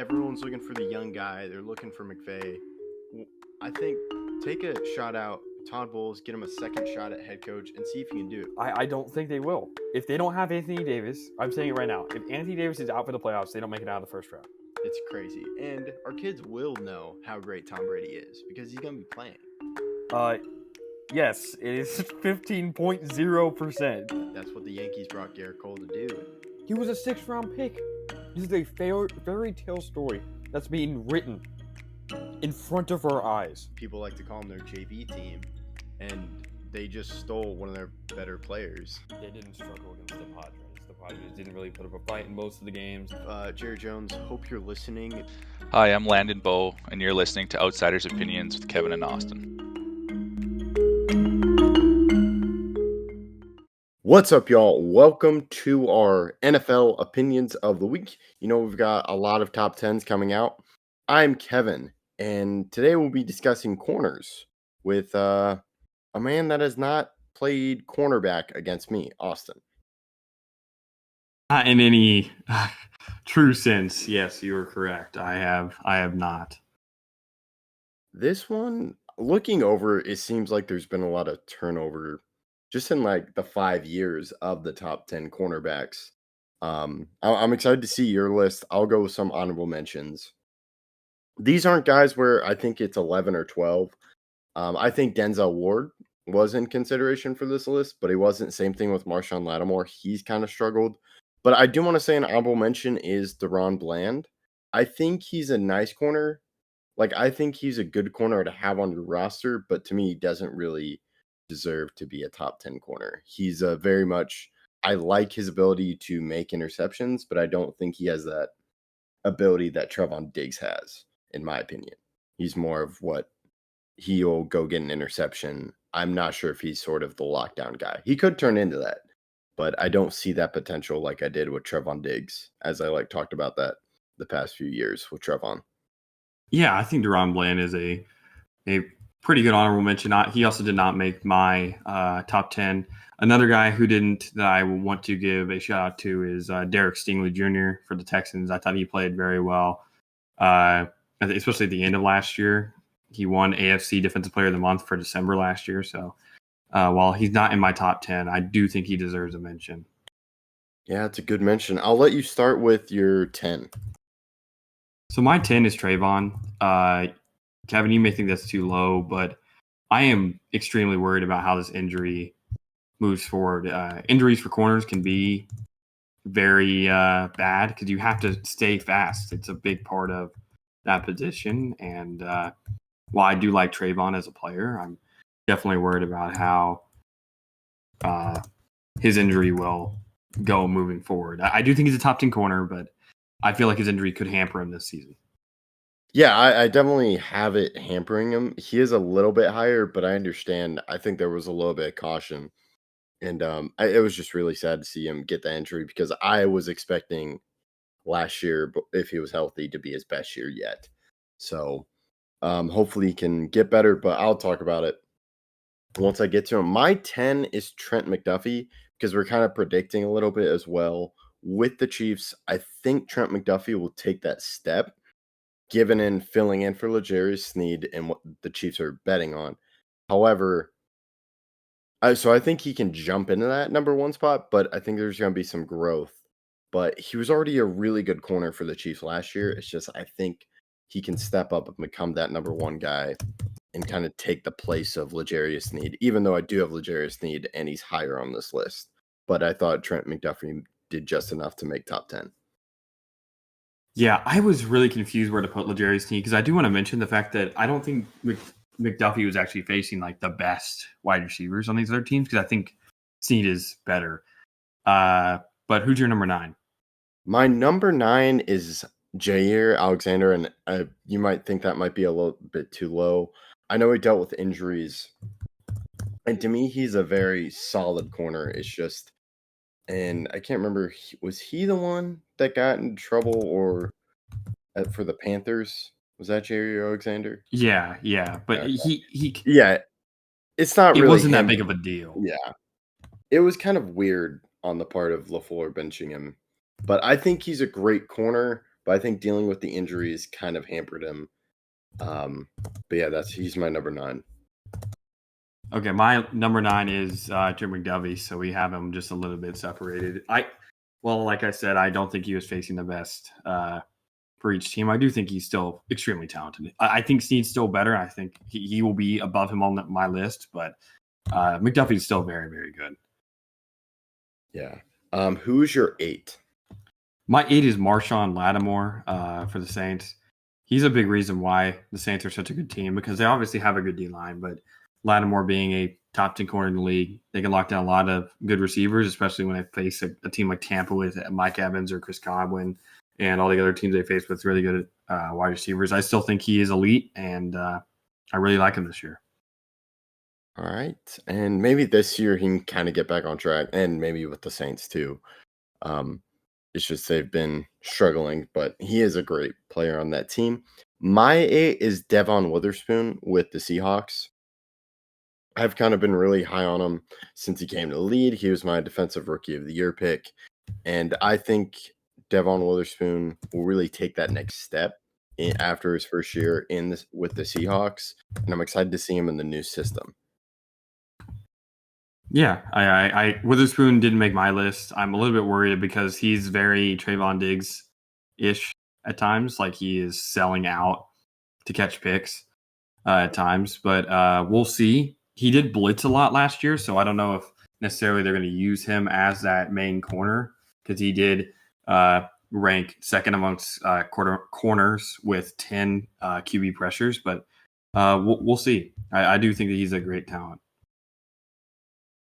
everyone's looking for the young guy. They're looking for McVay. I think take a shot out. Todd Bowles, get him a second shot at head coach and see if he can do it. I don't think they will. If they don't have Anthony Davis, I'm saying it right now. If Anthony Davis is out for the playoffs, they don't make it out of the first round. It's crazy. And our kids will know how great Tom Brady is because he's going to be playing. Yes, it is 15.0%. That's what the Yankees brought Garrett Cole to do. He was a 6th-round pick. This is a fairy tale story that's being written in front of our eyes. People like to call them their JV team, and they just stole one of their better players. They didn't struggle against the Padres. The Padres didn't really put up a fight in most of the games. Jerry Jones, hope you're listening. Hi, I'm Landon Bowe, and you're listening to Outsiders Opinions with Kevin and Austin. What's up, y'all? Welcome to our NFL Opinions of the Week. You know, we've got a lot of top 10s coming out. I'm Kevin, and today we'll be discussing corners with a man that has not played cornerback against me, Austin. Not in any true sense. Yes, you are correct. I have not. This one, looking over, it seems like there's been a lot of turnover just in like the 5 years of the top 10 cornerbacks. I'm excited to see your list. I'll go with some honorable mentions. These aren't guys where I think it's 11 or 12. I think Denzel Ward was in consideration for this list, but he wasn't. Same thing with Marshawn Lattimore. He's kind of struggled. But I do want to say an honorable mention is Deron Bland. I think he's a nice corner. Like, I think he's a good corner to have on your roster, but to me, he doesn't really deserve to be a top 10 corner. He's very much, I like his ability to make interceptions, but I don't think he has that ability that Trevon Diggs has, in my opinion. He's more of what he'll go get an interception. I'm not sure if he's sort of the lockdown guy. He could turn into that, but I don't see that potential like I did with Trevon Diggs, as I talked about that the past few years with Trevon. Yeah, I think Deron Bland is a pretty good honorable mention. He also did not make my top 10. Another guy who didn't that I want to give a shout out to is Derek Stingley Jr. for the Texans. I thought he played very well, especially at the end of last year. He won AFC Defensive Player of the Month for December last year. So while he's not in my top 10, I do think he deserves a mention. Yeah, it's a good mention. I'll let you start with your 10. So my 10 is Trayvon. Kevin, you may think that's too low, but I am extremely worried about how this injury moves forward. Injuries for corners can be very bad because you have to stay fast. It's a big part of that position. And while I do like Trayvon as a player, I'm definitely worried about how his injury will go moving forward. I do think he's a top 10 corner, but I feel like his injury could hamper him this season. Yeah, I definitely have it hampering him. He is a little bit higher, but I understand. I think there was a little bit of caution. And it was just really sad to see him get that injury because I was expecting last year, if he was healthy, to be his best year yet. So hopefully he can get better, but I'll talk about it once I get to him. My 10 is Trent McDuffie because we're kind of predicting a little bit as well. With the Chiefs, I think Trent McDuffie will take that step, given in filling in for L'Jarius Sneed and what the Chiefs are betting on. However, so I think he can jump into that number one spot, but I think there's going to be some growth. But he was already a really good corner for the Chiefs last year. It's just I think he can step up and become that number one guy and kind of take the place of L'Jarius Sneed, even though I do have L'Jarius Sneed and he's higher on this list. But I thought Trent McDuffie did just enough to make top 10. Yeah, I was really confused where to put L'Jarius Sneed because I do want to mention the fact that I don't think McDuffie was actually facing like the best wide receivers on these other teams because I think Sneed is better. But who's your number 9? My number 9 is Jair Alexander, and you might think that might be a little bit too low. I know he dealt with injuries, and to me, he's a very solid corner. It's just, and I can't remember, was he the one that got in trouble or for the Panthers? Was that Jair Alexander? Yeah, but he yeah, it's not it really wasn't him. that big of a deal. Yeah, it was kind of weird on the part of LaFleur benching him, but I think he's a great corner. But but I think dealing with the injuries kind of hampered him. But yeah, he's my number 9. Okay, my number 9 is Jim McDovey, so we have him just a little bit separated. Like I said, I don't think he was facing the best for each team. I do think he's still extremely talented. I think Snead's still better. I think he will be above him on my list, but McDuffie's still very, very good. Yeah. Who's your 8? My 8 is Marshawn Lattimore for the Saints. He's a big reason why the Saints are such a good team because they obviously have a good D-line, but Lattimore being a top 10 corner in the league, they can lock down a lot of good receivers, especially when they face a team like Tampa with Mike Evans or Chris Godwin and all the other teams they face with really good wide receivers. I still think he is elite, and I really like him this year. All right. And maybe this year he can kind of get back on track, and maybe with the Saints too. It's just they've been struggling, but he is a great player on that team. My 8 is Devon Witherspoon with the Seahawks. I've kind of been really high on him since he came to the league. He was my defensive rookie of the year pick. And I think Devon Witherspoon will really take that next step after his first year with the Seahawks. And I'm excited to see him in the new system. Yeah, I Witherspoon didn't make my list. I'm a little bit worried because he's very Trayvon Diggs-ish at times. Like he is selling out to catch picks at times. But we'll see. He did blitz a lot last year, so I don't know if necessarily they're going to use him as that main corner because he did rank second amongst corners with 10 QB pressures. But we'll see. I do think that he's a great talent.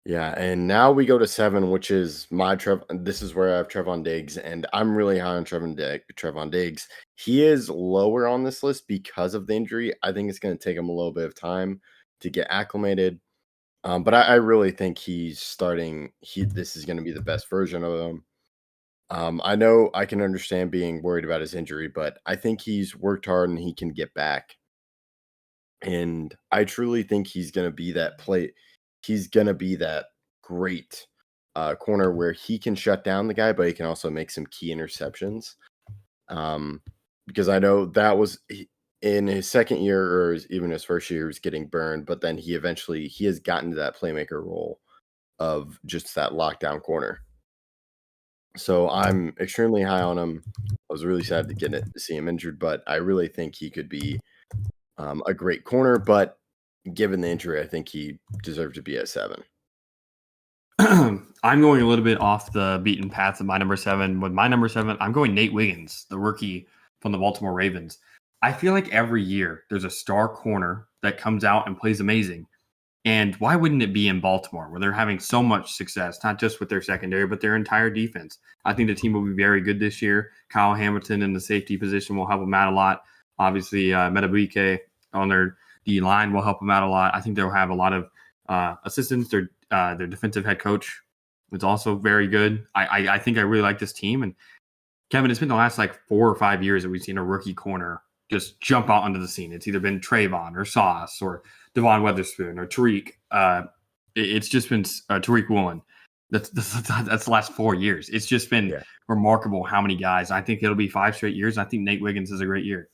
Yeah, and now we go to 7, which is this is where I have Trevon Diggs, and I'm really high on Trevon Diggs. He is lower on this list because of the injury. I think it's going to take him a little bit of time to get acclimated. But I really think he's starting. This is going to be the best version of him. I know I can understand being worried about his injury, but I think he's worked hard and he can get back. And I truly think he's going to be that play. He's going to be that great corner where he can shut down the guy, but he can also make some key interceptions. Because I know that was in his second year or even his first year, he was getting burned, but then he has gotten to that playmaker role of just that lockdown corner. So I'm extremely high on him. I was really sad to see him injured, but I really think he could be a great corner. But given the injury, I think he deserved to be at 7. I'm going a little bit off the beaten path of my number 7. With my number 7, I'm going Nate Wiggins, the rookie from the Baltimore Ravens. I feel like every year there's a star corner that comes out and plays amazing. And why wouldn't it be in Baltimore where they're having so much success, not just with their secondary, but their entire defense? I think the team will be very good this year. Kyle Hamilton in the safety position will help them out a lot. Obviously, Metabike on their D-line will help them out a lot. I think they'll have a lot of assistants. Their defensive head coach is also very good. I think I really like this team. And Kevin, it's been the last 4 or 5 years that we've seen a rookie corner just jump out onto the scene. It's either been Trayvon or Sauce or Devon Witherspoon or Tariq. It's just been Tariq Woolen. That's the last 4 years. It's just been remarkable how many guys. I think it'll be 5 straight years. I think Nate Wiggins is a great year.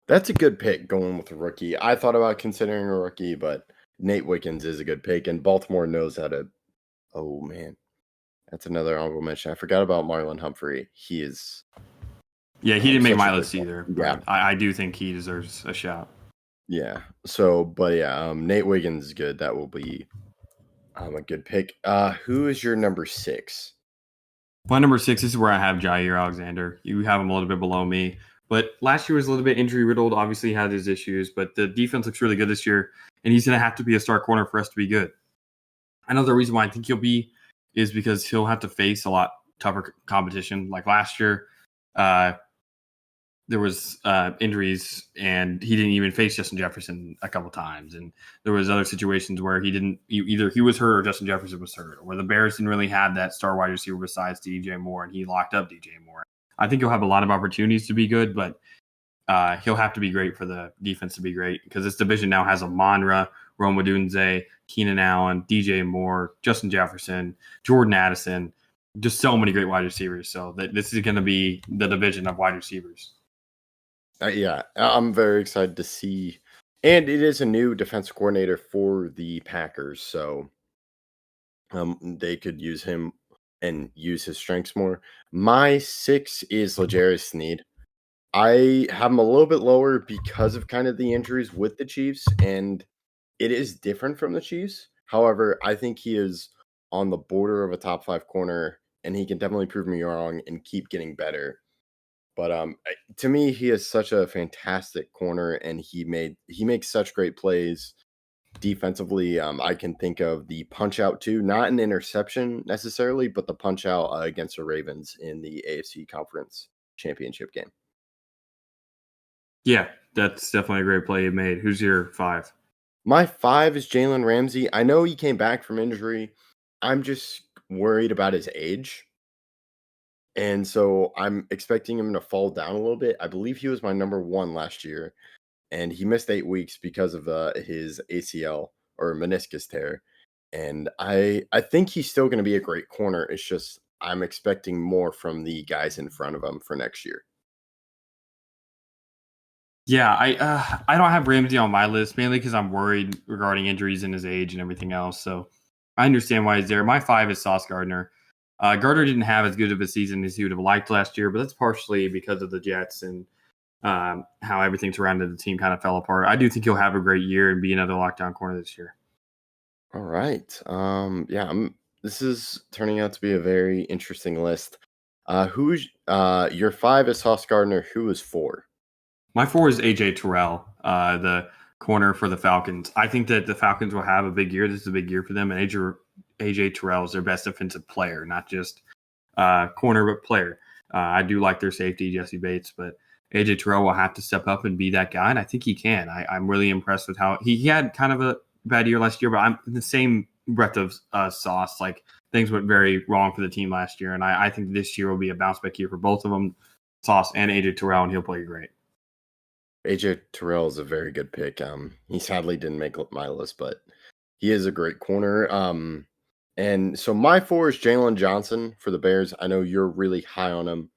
That's a good pick going with a rookie. I thought about considering a rookie, but Nate Wiggins is a good pick, and Baltimore knows how to. Oh man, that's another honorable mention. I forgot about Marlon Humphrey. He is. Yeah, he didn't make my list either. Yeah, I do think he deserves a shout. Yeah. So, but yeah, Nate Wiggins is good. That will be a good pick. Who is your number 6? My number 6 is where I have Jair Alexander. You have him a little bit below me, but last year was a little bit injury riddled. Obviously, had his issues, but the defense looks really good this year, and he's going to have to be a star corner for us to be good. Another reason why I think he'll be is because he'll have to face a lot tougher competition. Like last year, there was injuries, and he didn't even face Justin Jefferson a couple times. And there was other situations where either he was hurt or Justin Jefferson was hurt, or where the Bears didn't really have that star wide receiver besides DJ Moore, and he locked up DJ Moore. I think he'll have a lot of opportunities to be good, but he'll have to be great for the defense to be great because this division now has Amonra, Rome Odunze, Keenan Allen, DJ Moore, Justin Jefferson, Jordan Addison. just so many great wide receivers. So this is going to be the division of wide receivers. Yeah, I'm very excited to see. And it is a new defensive coordinator for the Packers, so they could use him and use his strengths more. My 6 is L'Jarius Sneed. I have him a little bit lower because of kind of the injuries with the Chiefs, and it is different from the Chiefs. However, I think he is on the border of a top 5 corner, and he can definitely prove me wrong and keep getting better. But to me, he is such a fantastic corner, and he makes such great plays defensively. I can think of the punch out too, not an interception necessarily, but the punch out against the Ravens in the AFC Conference Championship game. Yeah, that's definitely a great play you made. Who's your 5? My 5 is Jalen Ramsey. I know he came back from injury. I'm just worried about his age. And so I'm expecting him to fall down a little bit. I believe he was my number 1 last year, and he missed 8 weeks because of his ACL or meniscus tear. And I think he's still going to be a great corner. It's just I'm expecting more from the guys in front of him for next year. Yeah, I don't have Ramsey on my list mainly because I'm worried regarding injuries and his age and everything else. So I understand why he's there. My 5 is Sauce Gardner. Gardner didn't have as good of a season as he would have liked last year, but that's partially because of the Jets and how everything surrounded the team kind of fell apart. I do think he'll have a great year and be another lockdown corner this year. All right. Yeah, this is turning out to be a very interesting list. Who's your 5 is Sauce Gardner, who is 4? My 4 is AJ Terrell, the corner for the Falcons. I think that the Falcons will have a big year. This is a big year for them, and AJ Terrell is their best defensive player, not just corner, but player. I do like their safety, Jesse Bates, but AJ Terrell will have to step up and be that guy, and I think he can. I'm really impressed with how he had kind of a bad year last year, but I'm in the same breath of Sauce. Like, things went very wrong for the team last year, and I think this year will be a bounce back year for both of them, Sauce and AJ Terrell, and he'll play great. AJ Terrell is a very good pick. He sadly didn't make my list, but he is a great corner. And so my 4 is Jalen Johnson for the Bears. I know you're really high on him.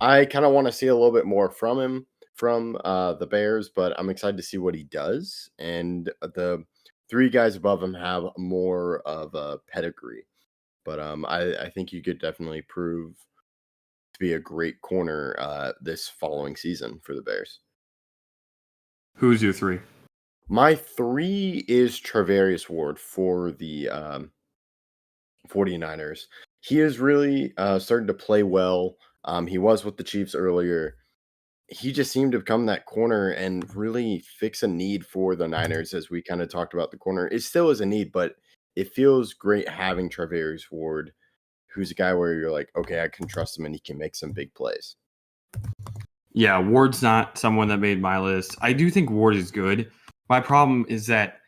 I kind of want to see a little bit more from him from the Bears, but I'm excited to see what he does. And the 3 guys above him have more of a pedigree, but I think you could definitely prove to be a great corner this following season for the Bears. Who's your 3? My 3 is Travarius Ward for the 49ers. He is really starting to play well. He was with the Chiefs earlier. He just seemed to become that corner and really fix a need for the Niners, as we kind of talked about the corner. It still is a need, but it feels great having Travarius Ward, who's a guy where you're like, okay, I can trust him and he can make some big plays. Yeah, Ward's not someone that made my list. I do think Ward is good. My problem is that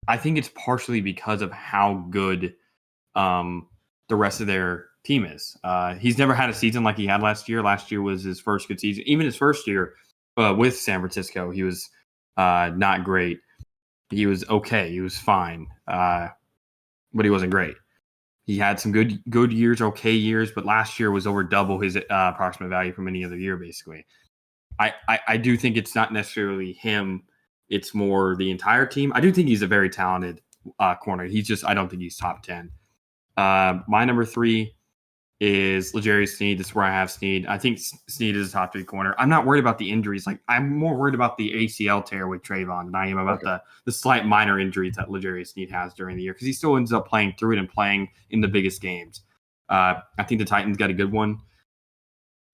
I think it's partially because of how good the rest of their team is. He's never had a season like he had last year. Last year was his first good season. Even his first year with San Francisco, he was not great. He was okay. He was fine, but he wasn't great. He had some good years, okay years, but last year was over double his approximate value from any other year, basically. I do think it's not necessarily him. It's more the entire team. I do think he's a very talented corner. I don't think he's top 10. My number 3 is L'Jarius Sneed. This is where I have Sneed. I think Sneed is a top 3 corner. I'm not worried about the injuries. Like, I'm more worried about the ACL tear with Trayvon than I am about the slight minor injuries that L'Jarius Sneed has during the year, because he still ends up playing through it and playing in the biggest games. I think the Titans got a good one.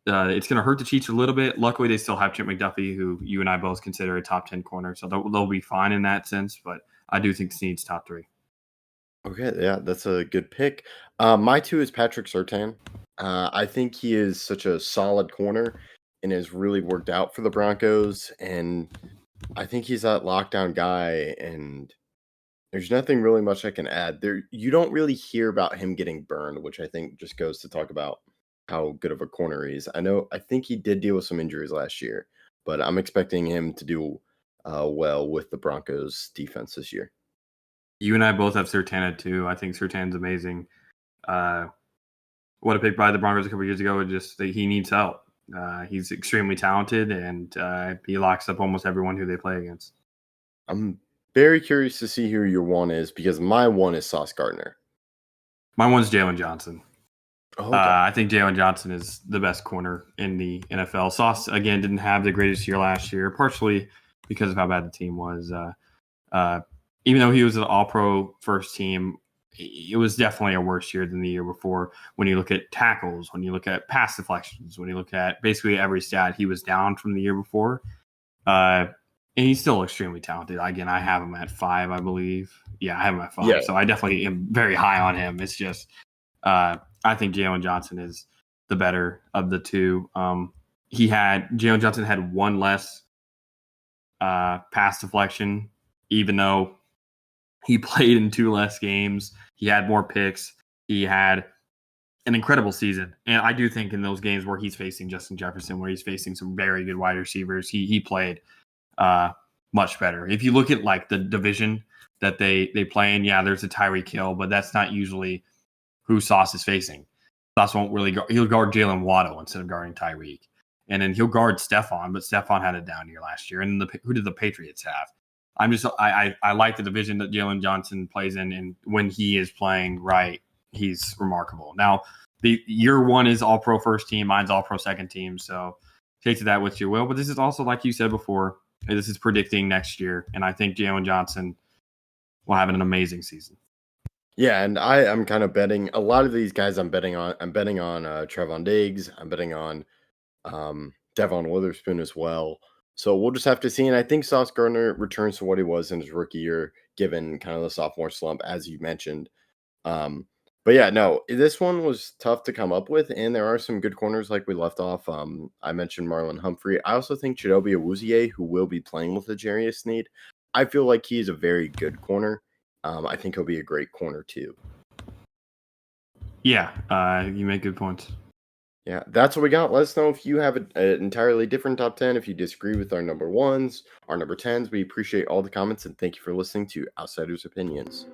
It's going to hurt the Chiefs a little bit. Luckily, they still have Chip McDuffie, who you and I both consider a top 10 corner, so they'll be fine in that sense. But I do think Sneed's top 3. Okay, yeah, that's a good pick. My 2 is Patrick Surtain. I think he is such a solid corner and has really worked out for the Broncos. And I think he's that lockdown guy. And there's nothing really much I can add. You don't really hear about him getting burned, which I think just goes to talk about how good of a corner he is. I think he did deal with some injuries last year, but I'm expecting him to do well with the Broncos defense this year. You and I both have Surtain at 2. I think Surtain's amazing. what a pick by the Broncos a couple years ago. Just that he needs help. He's extremely talented, and he locks up almost everyone who they play against. I'm very curious to see who your one is because my one is Sauce Gardner. My one's Jalen Johnson. Oh, okay. I think Jalen Johnson is the best corner in the NFL. Sauce, again, didn't have the greatest year last year, partially because of how bad the team was. Even though he was an all-pro first team, it was definitely a worse year than the year before. When you look at tackles, when you look at pass deflections, when you look at basically every stat, he was down from the year before. And he's still extremely talented. Again, I have him at 5, I believe. Yeah, I have him at 5. Yeah. So I definitely am very high on him. It's just I think Jalen Johnson is the better of the two. Jalen Johnson had one less pass deflection, even though he played in 2 less games. He had more picks. He had an incredible season. And I do think in those games where he's facing Justin Jefferson, where he's facing some very good wide receivers, he played much better. If you look at like the division that they play in, yeah, there's a Tyreek Hill, but that's not usually who Sauce is facing. Sauce won't really guard. He'll guard Jalen Waddle instead of guarding Tyreek. And then he'll guard Stephon, but Stephon had a down year last year. And who did the Patriots have? I like the division that Jalen Johnson plays in, and when he is playing right, he's remarkable. Now, the year one is all pro first team, mine's all pro second team, so take to that with your will. But this is also, like you said before, this is predicting next year, and I think Jalen Johnson will have an amazing season. Yeah, and I'm kind of betting a lot of these guys. I'm betting on Trevon Diggs. I'm betting on Devon Witherspoon as well. So we'll just have to see. And I think Sauce Gardner returns to what he was in his rookie year, given kind of the sophomore slump, as you mentioned. But yeah, no, this one was tough to come up with, and there are some good corners like we left off. I mentioned Marlon Humphrey. I also think Chidobe Awuzie, who will be playing with L'Jarius Sneed, I feel like he's a very good corner. I think he'll be a great corner too. Yeah, you make good points. Yeah, that's what we got. Let us know if you have an entirely different top 10, if you disagree with our number 1s, our number 10s. We appreciate all the comments, and thank you for listening to Outsiders Opinions.